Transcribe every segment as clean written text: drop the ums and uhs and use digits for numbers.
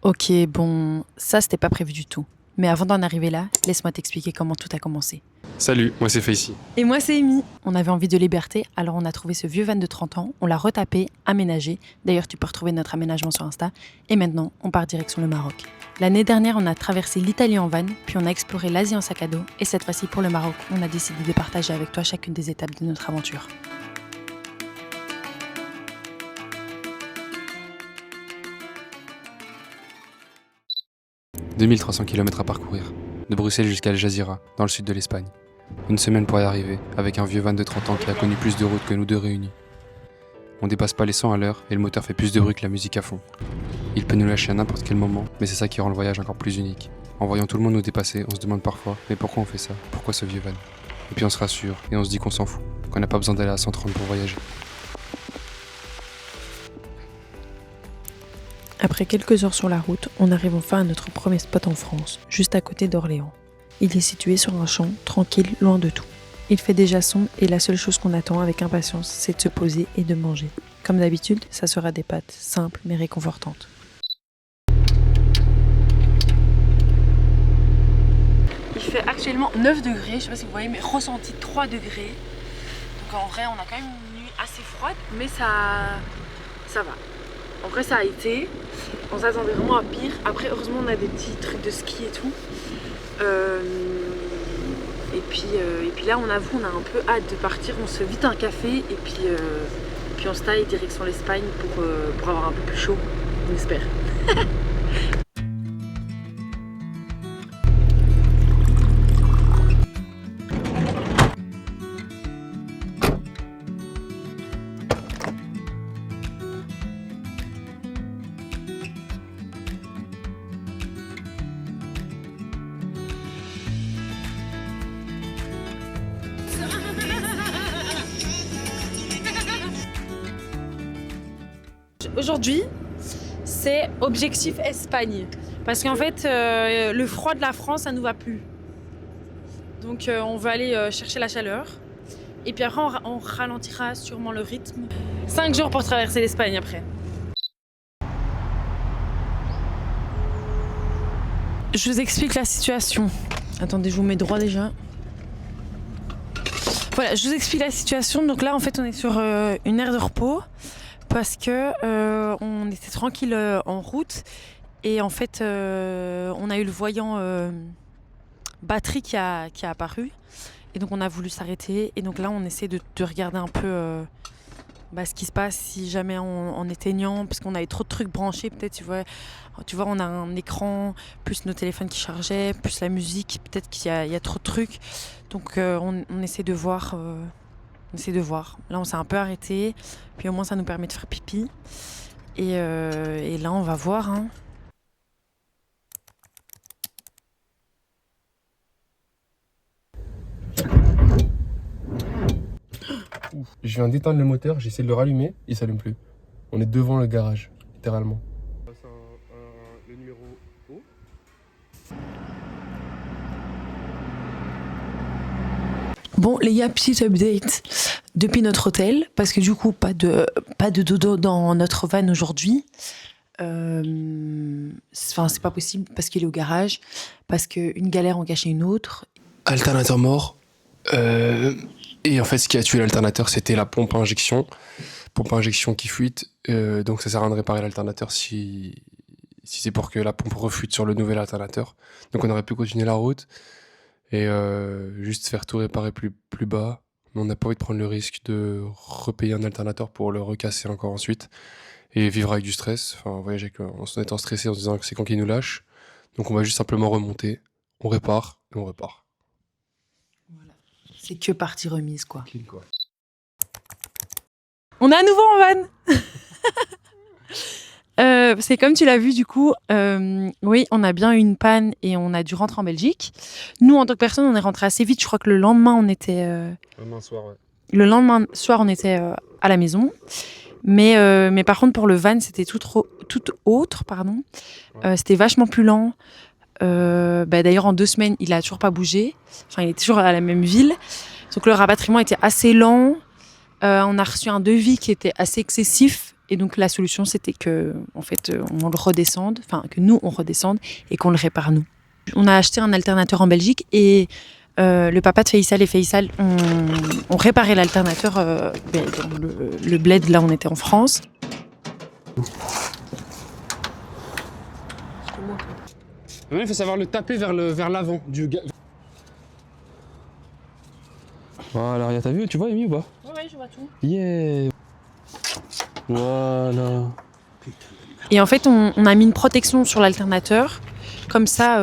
Ok, bon, ça c'était pas prévu du tout. Mais avant d'en arriver là, laisse-moi t'expliquer comment tout a commencé. Salut, moi c'est Faisy. Et moi c'est Amy. On avait envie de liberté, alors on a trouvé ce vieux van de 30 ans, on l'a retapé, aménagé. D'ailleurs, tu peux retrouver notre aménagement sur Insta. Et maintenant, on part direction le Maroc. L'année dernière, on a traversé l'Italie en van, puis on a exploré l'Asie en sac à dos. Et cette fois-ci, pour le Maroc, on a décidé de partager avec toi chacune des étapes de notre aventure. « 2300 km à parcourir, de Bruxelles jusqu'à Al Jazeera, dans le sud de l'Espagne. Une semaine pour y arriver, avec un vieux van de 30 ans qui a connu plus de routes que nous deux réunis. On dépasse pas les 100 à l'heure et le moteur fait plus de bruit que la musique à fond. Il peut nous lâcher à n'importe quel moment, mais c'est ça qui rend le voyage encore plus unique. En voyant tout le monde nous dépasser, on se demande parfois, mais pourquoi on fait ça? Pourquoi ce vieux van? Et puis on se rassure, et on se dit qu'on s'en fout, qu'on n'a pas besoin d'aller à 130 pour voyager. Après quelques heures sur la route, on arrive enfin à notre premier spot en France, juste à côté d'Orléans. Il est situé sur un champ, tranquille, loin de tout. Il fait déjà sombre et la seule chose qu'on attend avec impatience, c'est de se poser et de manger. Comme d'habitude, ça sera des pâtes simples mais réconfortantes. Il fait actuellement 9 degrés, je sais pas si vous voyez, mais ressenti 3 degrés. Donc en vrai, on a quand même une nuit assez froide, mais ça va. En vrai, ça a été. On s'attendait vraiment à pire. Après, heureusement, on a des petits trucs de ski et tout. Et puis là, on avoue, on a un peu hâte de partir. On se fait vite un café et puis on se taille direction l'Espagne pour avoir un peu plus chaud. On espère. Aujourd'hui, c'est objectif Espagne. Parce qu'en fait, le froid de la France, ça nous va plus. Donc on va aller chercher la chaleur. Et puis après, on ralentira sûrement le rythme. 5 jours pour traverser l'Espagne après. Je vous explique la situation. Attendez, je vous mets droit déjà. Voilà, je vous explique la situation. Donc là, en fait, on est sur une aire de repos. Parce que on était tranquille en route et en fait on a eu le voyant batterie qui a apparu et donc on a voulu s'arrêter et donc là on essaie de regarder un peu ce qui se passe si jamais en éteignant parce qu'on avait trop de trucs branchés peut-être tu vois on a un écran plus nos téléphones qui chargeaient plus la musique peut-être qu'il y a trop de trucs donc on essaie de voir. On essaie de voir. Là, on s'est un peu arrêté. Puis au moins, ça nous permet de faire pipi. Et là, on va voir. Hein. Je viens d'éteindre le moteur, j'essaie de le rallumer, il s'allume plus. On est devant le garage, littéralement. Le numéro O. Bon, les gars, petit update depuis notre hôtel, parce que du coup, pas de dodo dans notre van aujourd'hui. C'est pas possible parce qu'il est au garage, parce qu'une galère en cachait une autre. Alternateur mort. Et en fait, ce qui a tué l'alternateur, c'était la pompe à injection. Pompe à injection qui fuite. Donc ça sert à rien de réparer l'alternateur si c'est pour que la pompe refuite sur le nouvel alternateur. Donc on aurait pu continuer la route et juste faire tout réparer plus bas. Mais on n'a pas envie de prendre le risque de repayer un alternateur pour le recasser encore ensuite et vivre avec du stress. Enfin, voyager en étant stressé en se disant que c'est quand qu'il nous lâche. Donc on va juste simplement remonter, on répare et on repart. Voilà. C'est que partie remise, quoi. Clean, quoi. On est à nouveau en van. C'est comme tu l'as vu du coup, oui, on a bien eu une panne et on a dû rentrer en Belgique. Nous, en tant que personne, on est rentré assez vite. Je crois que le lendemain, on était... Demain soir, ouais. Le lendemain soir, on était à la maison. Mais par contre, pour le van, c'était tout autre, pardon. Ouais. C'était vachement plus lent. D'ailleurs, en 2 semaines, il a toujours pas bougé. Enfin, il est toujours à la même ville. Donc, le rapatriement était assez lent. On a reçu un devis qui était assez excessif. Et donc la solution, c'était que, en fait, on le redescende, enfin que nous on redescende et qu'on le répare nous. On a acheté un alternateur en Belgique et le papa de Faisal et Faisal ont réparé l'alternateur dans le bled, là on était en France. Il faut savoir le taper vers l'avant du gars. Voilà, t'as vu, tu vois Amy ou pas? Ouais, je vois tout. Yeah. Voilà. Et en fait, on a mis une protection sur l'alternateur. Comme ça,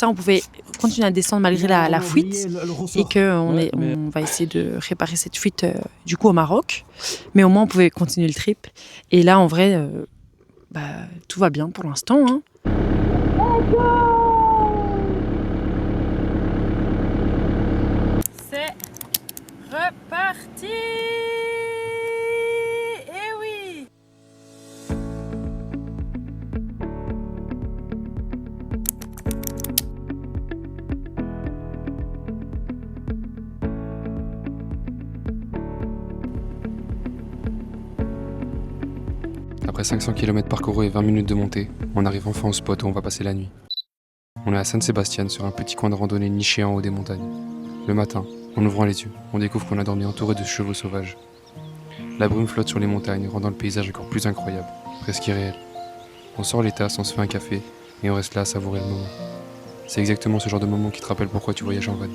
on pouvait continuer à descendre malgré la fuite. Et qu'on va essayer de réparer cette fuite du coup au Maroc. Mais au moins, on pouvait continuer le trip. Et là, en vrai, tout va bien pour l'instant. Hein. C'est reparti! Eh oui! Après 500 km parcourus et 20 minutes de montée, on arrive enfin au spot où on va passer la nuit. On est à San Sebastian, sur un petit coin de randonnée niché en haut des montagnes. Le matin, en ouvrant les yeux, on découvre qu'on a dormi entouré de chevaux sauvages. La brume flotte sur les montagnes, rendant le paysage encore plus incroyable, presque irréel. On sort les tasses, on se fait un café, et on reste là à savourer le moment. C'est exactement ce genre de moment qui te rappelle pourquoi tu voyages en van.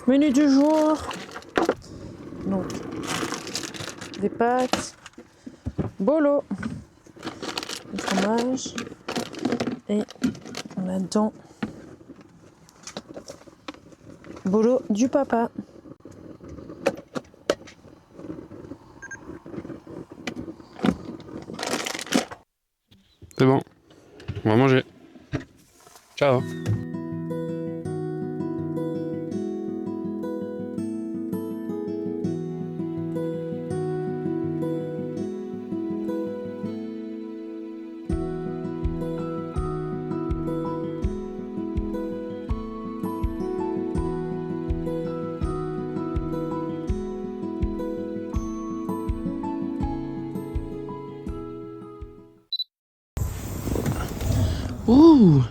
Menu du jour. Donc, des pâtes, bolo, du fromage et on a dedans bolo du papa. C'est bon, on va manger. Ciao. Ouh.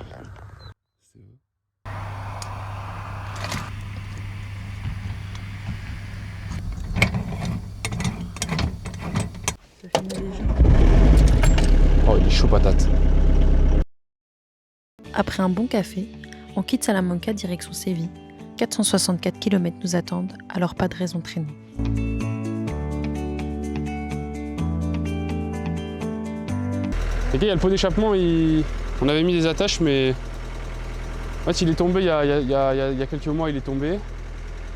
Oh, il est chaud patate. Après un bon café, on quitte Salamanca direction Séville. 464 km nous attendent, alors pas de raison de traîner. Ok, il y a le pot d'échappement, on avait mis des attaches, mais en fait il est tombé il y a quelques mois, il est tombé.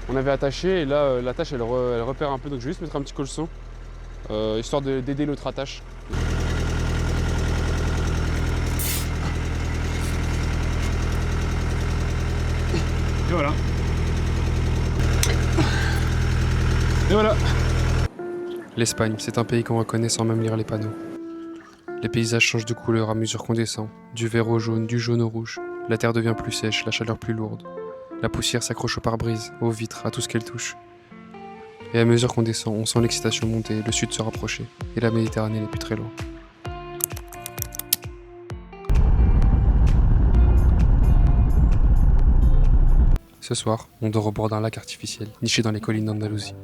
On avait attaché et là l'attache elle repère un peu, donc je vais juste mettre un petit colson, histoire d'aider l'autre attache. Et voilà. Et voilà. L'Espagne, c'est un pays qu'on reconnaît sans même lire les panneaux. Les paysages changent de couleur à mesure qu'on descend, du vert au jaune, du jaune au rouge. La terre devient plus sèche, la chaleur plus lourde. La poussière s'accroche aux pare-brises, aux vitres, à tout ce qu'elle touche. Et à mesure qu'on descend, on sent l'excitation monter, le sud se rapprocher, et la Méditerranée n'est plus très loin. Ce soir, on dort au bord d'un lac artificiel, niché dans les collines d'Andalousie.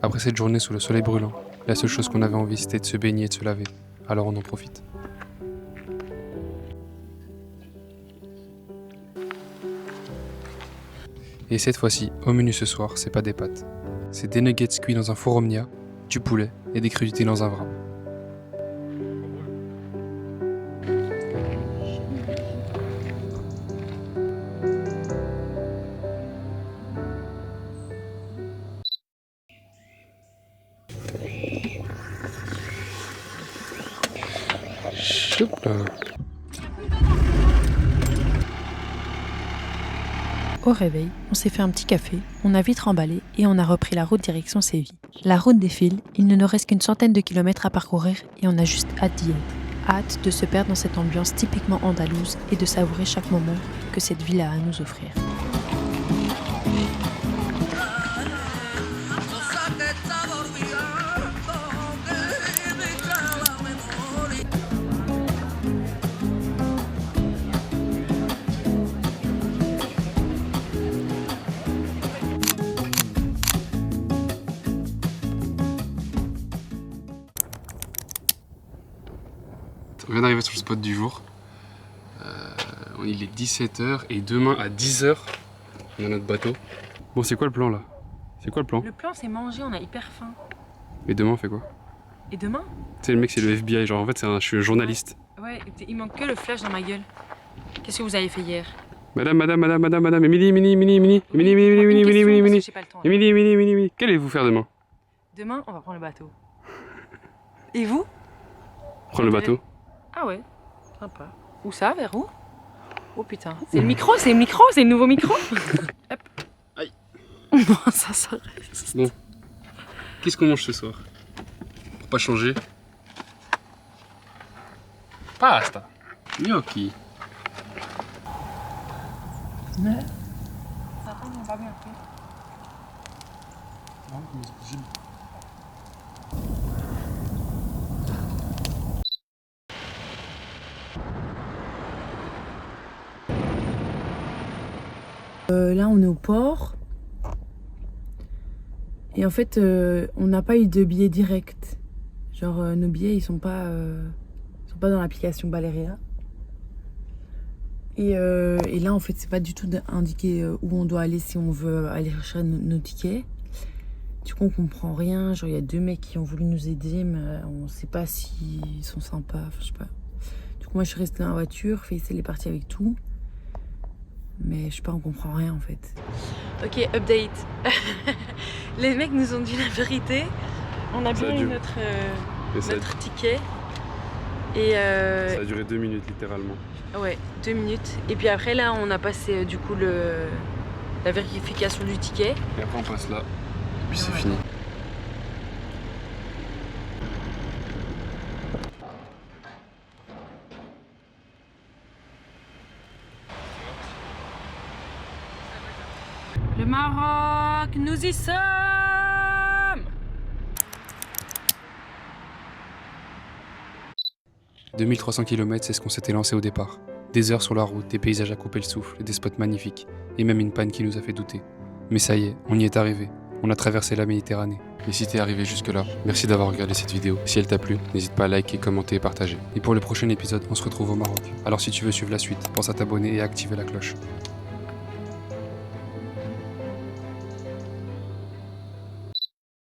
Après cette journée sous le soleil brûlant, la seule chose qu'on avait envie c'était de se baigner et de se laver. Alors on en profite. Et cette fois-ci, au menu ce soir, c'est pas des pâtes. C'est des nuggets cuits dans un four omnia, du poulet et des crudités dans un wrap. choup là. Au réveil, on s'est fait un petit café, on a vite remballé et on a repris la route direction Séville. La route défile, il ne nous reste qu'une centaine de kilomètres à parcourir et on a juste hâte d'y être. Hâte de se perdre dans cette ambiance typiquement andalouse et de savourer chaque moment que cette ville a à nous offrir. On vient d'arriver sur le spot du jour. Il est 17h et demain à 10h, on a notre bateau. Bon, c'est quoi le plan là? C'est quoi le plan? Le plan, c'est manger, on a hyper faim. Et demain, on fait quoi? Et demain? Tu sais, le mec, c'est le FBI. Genre, en fait, je suis un journaliste. Ouais, il manque que le flash dans ma gueule. Qu'est-ce que vous avez fait hier? Madame, Émilie, qu'allez-vous faire demain? Demain, on va prendre le bateau. Et vous? Prendre le bateau. Ah ouais, sympa. Où ça? Vers où? Oh putain, c'est le micro, c'est le nouveau micro. Hop. Aïe. Bon, ça s'arrête. Bon, qu'est-ce qu'on mange ce soir? Pour pas changer. Pasta. Gnocchi. Ouais. Ça tombe pas bien fait. Non, comment c'est possible? Là, on est au port. Et en fait, on n'a pas eu de billets directs. Genre, nos billets, ils sont pas dans l'application Baleria. Et là, en fait, c'est pas du tout indiqué où on doit aller si on veut aller chercher nos tickets. Du coup, on comprend rien. Genre, il y a 2 mecs qui ont voulu nous aider, mais on sait pas s'ils sont sympas. Enfin, je sais pas. Du coup, moi, je suis restée dans la voiture. Faisal est parti avec tout. Mais je sais pas, on comprend rien en fait. Ok, update. Les mecs nous ont dit la vérité. On a bien eu notre ticket. Et Ça a duré 2 minutes littéralement. Ouais, 2 minutes. Et puis après là, on a passé du coup la vérification du ticket. Et après on passe là. Et puis c'est fini. Le Maroc, nous y sommes! 2300 km, c'est ce qu'on s'était lancé au départ. Des heures sur la route, des paysages à couper le souffle, des spots magnifiques, et même une panne qui nous a fait douter. Mais ça y est, on y est arrivé. On a traversé la Méditerranée. Et si t'es arrivé jusque-là, merci d'avoir regardé cette vidéo. Si elle t'a plu, n'hésite pas à liker, commenter et partager. Et pour le prochain épisode, on se retrouve au Maroc. Alors si tu veux suivre la suite, pense à t'abonner et à activer la cloche.